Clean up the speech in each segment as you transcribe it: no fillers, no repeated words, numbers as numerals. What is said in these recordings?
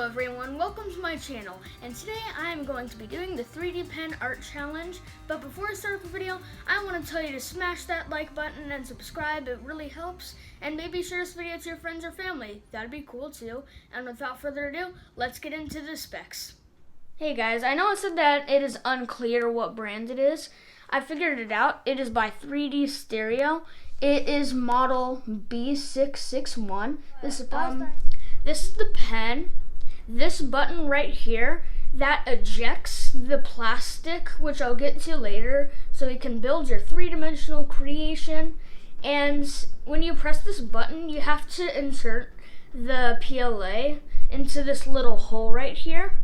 Hello everyone, welcome to my channel, and today I am going to be doing the 3D pen art challenge. But before I start the video, I want to tell you to smash that like button and subscribe. It really helps, and maybe share this video to your friends or family. That'd be cool too. And without further ado, let's get into the specs. Hey guys, I know I said that it is unclear what brand it is. I figured it out. It is by 3D Stereo. It is model B661. This is the pen. This button right here, that ejects the plastic, which I'll get to later, so you can build your three-dimensional creation. And when you press this button, you have to insert the PLA into this little hole right here.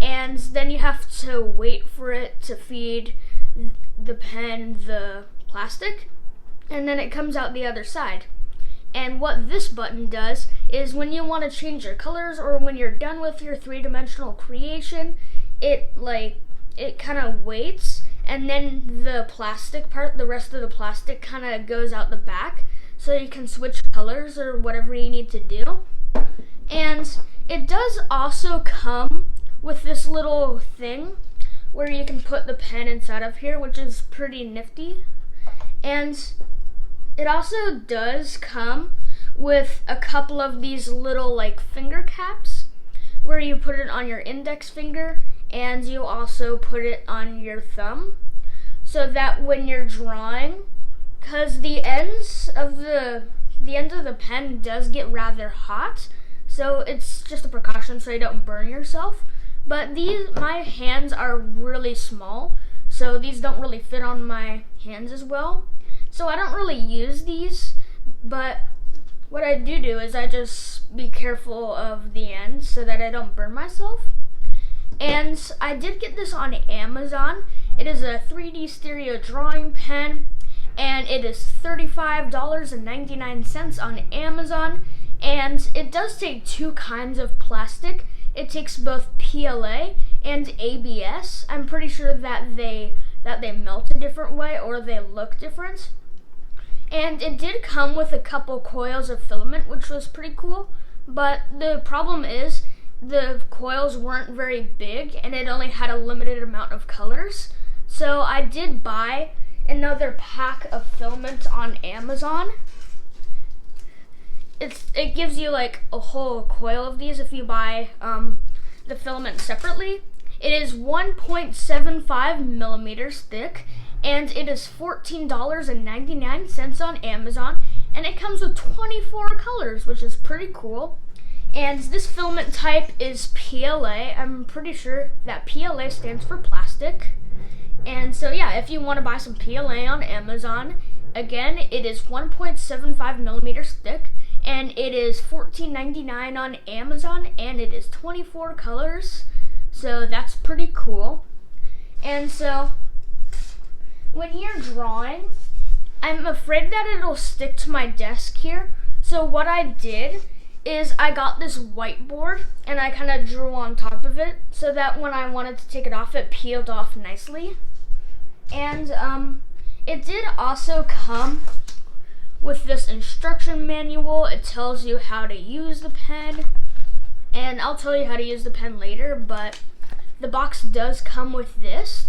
And then you have to wait for it to feed the pen the plastic, and then it comes out the other side. And what this button does is when you want to change your colors or when you're done with your three-dimensional creation, it kind of waits, and then the plastic part, the rest of the plastic kind of goes out the back, so you can switch colors or whatever you need to do. And it does also come with this little thing where you can put the pen inside of here, which is pretty nifty. And it also does come with a couple of these little finger caps where you put it on your index finger, and you also put it on your thumb, so that when you're drawing, because the end of the pen does get rather hot, so it's just a precaution so you don't burn yourself. But my hands are really small, so these don't really fit on my hands as well. So I don't really use these, but what I do is I just be careful of the ends so that I don't burn myself. And I did get this on Amazon. It is a 3D Stereo drawing pen, and it is $35.99 on Amazon. And it does take two kinds of plastic. It takes both PLA and ABS. I'm pretty sure that they melt a different way or they look different. And it did come with a couple coils of filament, which was pretty cool. But the problem is the coils weren't very big, and it only had a limited amount of colors. So I did buy another pack of filament on Amazon. It gives you a whole coil of these if you buy the filament separately. It is 1.75 millimeters thick, and it is $14.99 on Amazon, and it comes with 24 colors, which is pretty cool. And this filament type is PLA. I'm pretty sure that PLA stands for plastic. And so yeah, if you want to buy some PLA on Amazon, again, it is 1.75 millimeters thick, and it is $14.99 on Amazon, and it is 24 colors. So that's pretty cool. And so when you're drawing, I'm afraid that it'll stick to my desk here. So what I did is I got this whiteboard and I kind of drew on top of it so that when I wanted to take it off, it peeled off nicely. And it did also come with this instruction manual. It tells you how to use the pen, and I'll tell you how to use the pen later, but the box does come with this.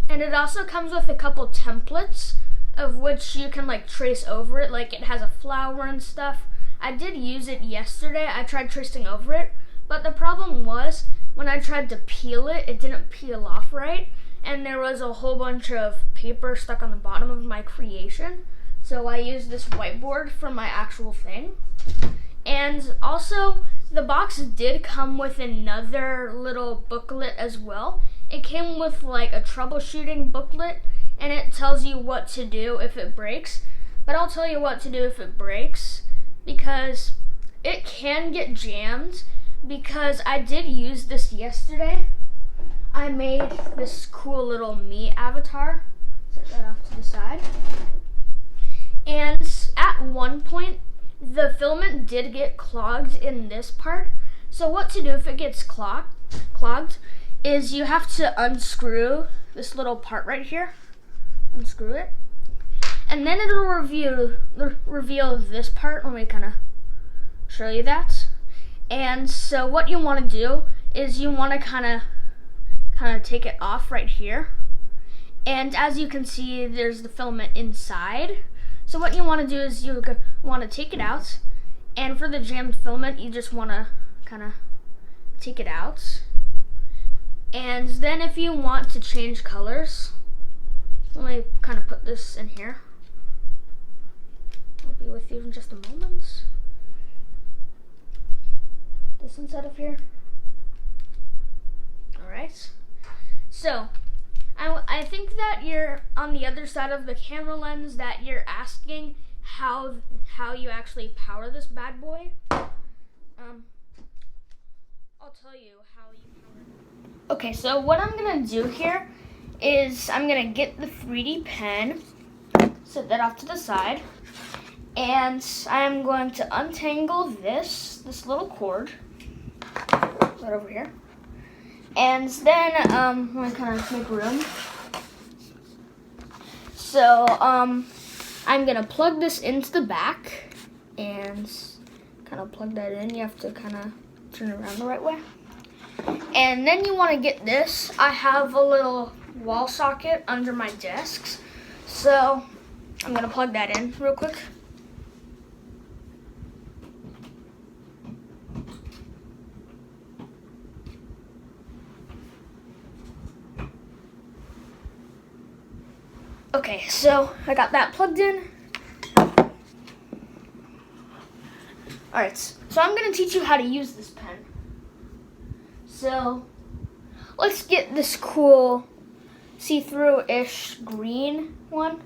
And it also comes with a couple templates of which you can trace over it, it has a flower and stuff. I did use it yesterday. I tried tracing over it, but the problem was when I tried to peel it, it didn't peel off right, and there was a whole bunch of paper stuck on the bottom of my creation. So I used this whiteboard for my actual thing. And also, the box did come with another little booklet as well. It came with a troubleshooting booklet, and it tells you what to do if it breaks. But I'll tell you what to do if it breaks, because it can get jammed, because I did use this yesterday. I made this cool little me avatar. Set that off to the side. And at one point, the filament did get clogged in this part. So what to do if it gets clogged is you have to unscrew this little part right here. Unscrew it. And then it'll reveal this part. Let me kind of show you that. And so what you want to do is you want to kind of take it off right here. And as you can see, there's the filament inside. So what you want to do is you want to take it out. And for the jammed filament, you just want to kind of take it out. And then if you want to change colors, let me kind of put this in here. I'll be with you in just a moment. Put this inside of here. Alright. So, I think that you're on the other side of the camera lens that you're asking how you actually power this bad boy. I'll tell you how you power it. Okay, so what I'm gonna do here is I'm gonna get the 3D pen, set that off to the side, and I'm going to untangle this little cord right over here. And then I'm gonna kind of make room. So I'm gonna plug this into the back and kind of plug that in. You have to kind of turn it around the right way. And then you want to get this. I have a little wall socket under my desks, so I'm gonna plug that in real quick. Okay, so I got that plugged in. Alright, so I'm going to teach you how to use this pen. So, let's get this cool see-through-ish green one.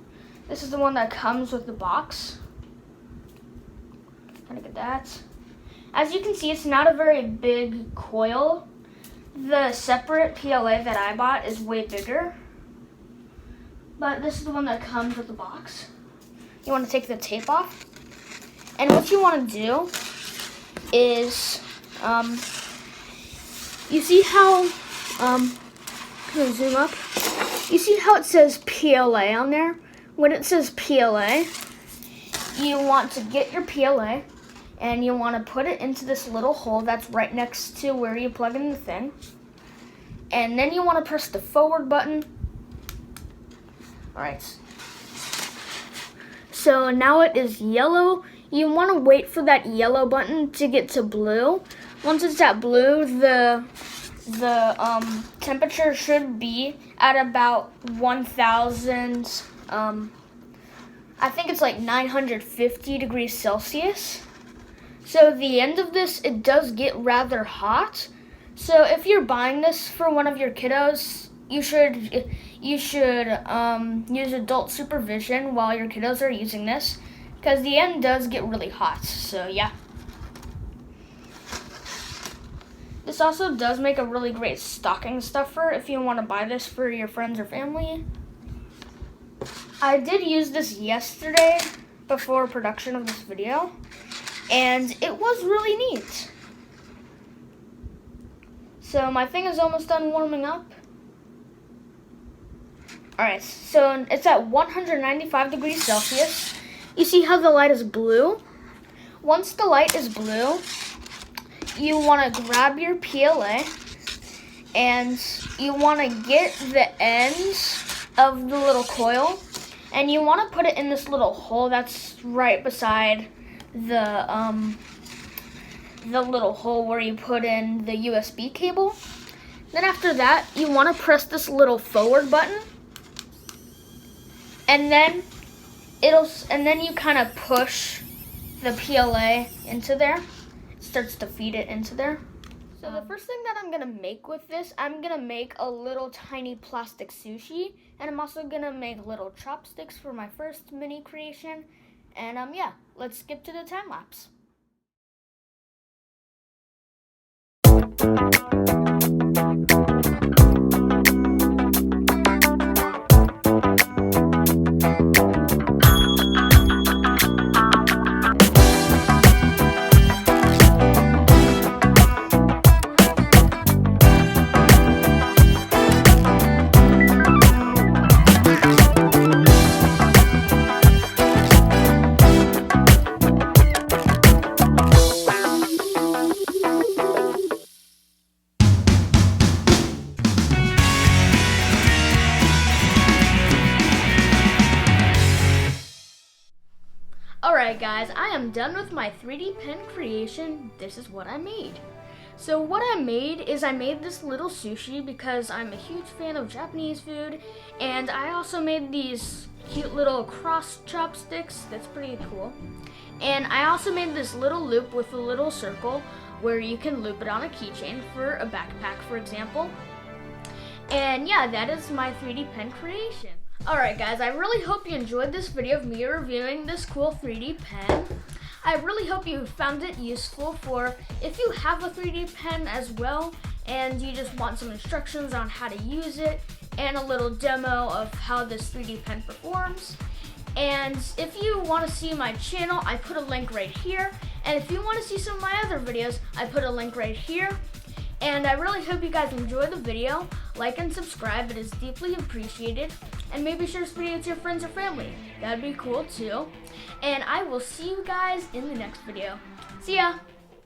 This is the one that comes with the box. Trying to get that. As you can see, it's not a very big coil. The separate PLA that I bought is way bigger. But this is the one that comes with the box. You want to take the tape off. And what you want to do is, you see how, can I zoom up? You see how it says PLA on there? When it says PLA, you want to get your PLA and you want to put it into this little hole that's right next to where you plug in the thing. And then you want to press the forward button. Alright, so now it is yellow. You want to wait for that yellow button to get to blue. Once it's at blue, the temperature should be at about 1,000, I think it's like 950 degrees Celsius. So at the end of this, it does get rather hot. So if you're buying this for one of your kiddos, you should use adult supervision while your kiddos are using this, because the end does get really hot. So yeah. This also does make a really great stocking stuffer if you want to buy this for your friends or family. I did use this yesterday before production of this video, and it was really neat. So my thing is almost done warming up. Alright, so it's at 195 degrees Celsius. You see how the light is blue? Once the light is blue, you want to grab your PLA and you want to get the ends of the little coil and you want to put it in this little hole that's right beside the little hole where you put in the USB cable. Then after that, you want to press this little forward button. And then you kind of push the PLA into there. It starts to feed it into there. So the first thing that I'm gonna make with this, I'm gonna make a little tiny plastic sushi, and I'm also gonna make little chopsticks for my first mini creation. And yeah, let's skip to the time lapse. Alright guys, I am done with my 3D pen creation. This is what I made. So what I made is I made this little sushi because I'm a huge fan of Japanese food, and I also made these cute little cross chopsticks. That's pretty cool. And I also made this little loop with a little circle where you can loop it on a keychain for a backpack, for example. And yeah, that is my 3D pen creation. Alright guys, I really hope you enjoyed this video of me reviewing this cool 3D pen. I really hope you found it useful for if you have a 3D pen as well and you just want some instructions on how to use it and a little demo of how this 3D pen performs. And if you want to see my channel, I put a link right here. And if you want to see some of my other videos, I put a link right here. And I really hope you guys enjoyed the video. Like and subscribe, it is deeply appreciated. And maybe share this video with your friends or family. That'd be cool too. And I will see you guys in the next video. See ya!